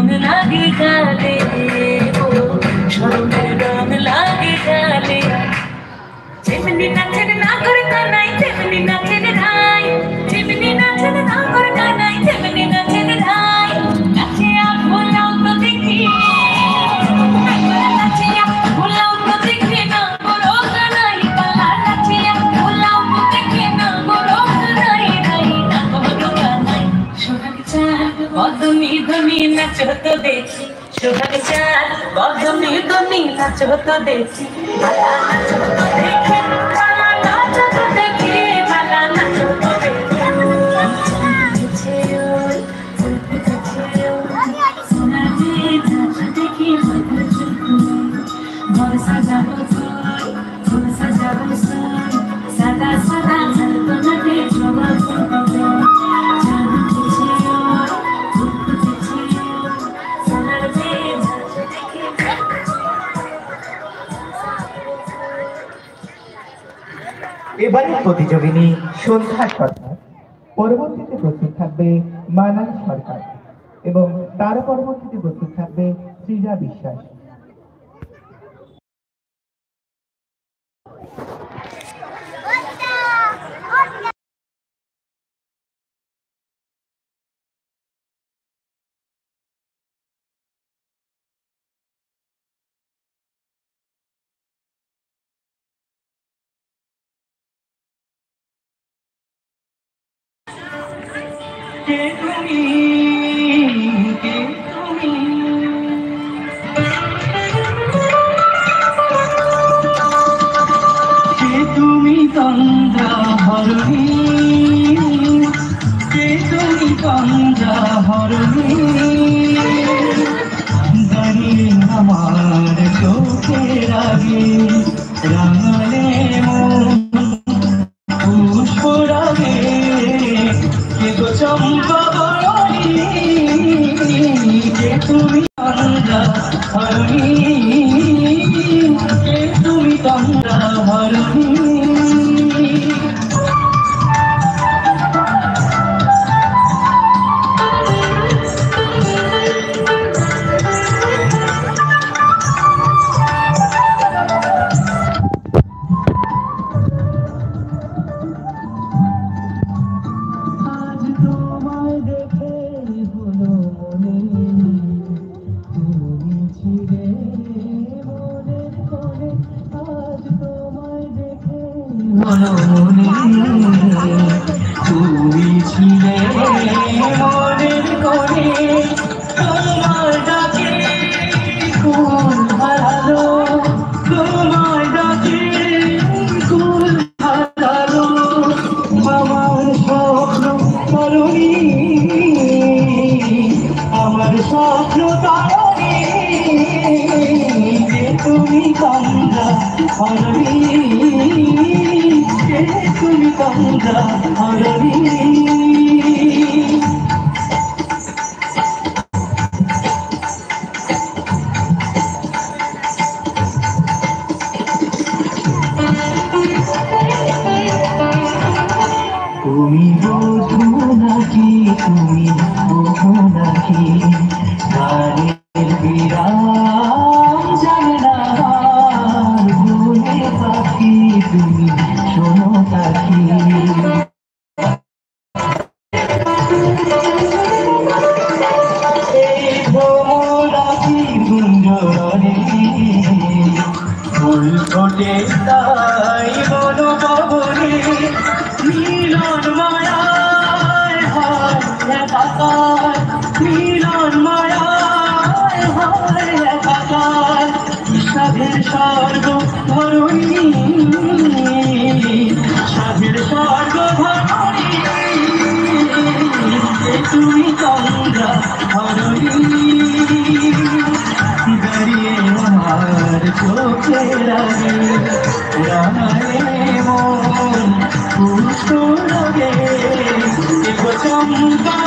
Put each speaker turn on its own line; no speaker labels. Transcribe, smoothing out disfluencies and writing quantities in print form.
রং লাগে গালে, ও শরমের রং লাগে গালে। যেমনি নাচের না করে কানাই, তেমনি নাচের ধাই, যেমনি নাচের না করে কানাই, তেমনি নাচের ধাই। নাচিয়া ভোলাও তো দেখি, নাচিয়া ভোলাও তো দেখি না বড় কানাই পালা। নাচিয়া ভোলাও তো দেখি না বড় কানাই নাই, না বড় কানাই। সোহাগ চাঁদ বদনি ধনি নাচো তো দেখি, সোহাগ চাঁদ বদনি ধনি নাচো তো দেখি। ভালা নাচো তো দেখি, ভালা নাচো তো দেখি, ভালা নাচো তো দেখি। ঘর সাজাবো ফুল, ফুল সাজাবো সুর, সাদা সাদা ঝলকনাতে শোভা ফুটবে। জানো কিছু ফুল ফুটেছে, সোনার মেয়ে ঝলসে দেখে।
এবারের প্রতিযোগিনী সন্ধ্যা সরকার, পরবর্তীতে প্রস্তুত থাকবে মানান সরকার এবং তার পরবর্তীতে প্রস্তুত থাকবে সৃজা বিশ্বাস।
তুমি তন্দ্রা হরণী, তুমি তন্দ্রা হরণী। দাঁড়িয়ে আমার চোখের আগে রাঙালে মন পুষ্প রাগে, কে গো চম্পা বরণী, কে তুমি তন্দ্রা হরণী, কে তুমি তন্দ্রা হরণী। তুমি ছিলে মনের কোণে, তোমার ডাকে কুল হারালো, তোমার ডাকে কুল হারালো। আমার স্বপ্ন তরণী, আমার স্বপ্ন তরণী, তুমি তন্দ্রা হরণী, তুমি তন্দ্রা হরণী। তুমি বোঝো নাকি, তুমি বোঝো নাকি, গানের বিরাম জানে না ভুলে পাখি, তুমি শোনো পাখি। এই ভোরাকি গুঞ্জরণে ফুল ফোটে তাই বলো কবরে, মিলন মায়ায় হয় একাকার, মিলন মায়ায় হয় একাকার। সাধের স্বর্গ ধরণী, সাধের স্বর্গ ধরণী, তুমি তন্দ্রা হরণী। দাঁড়িয়ে আমার চোখের আগে রাঙালে মন পুষ্প লাগে, চম্পা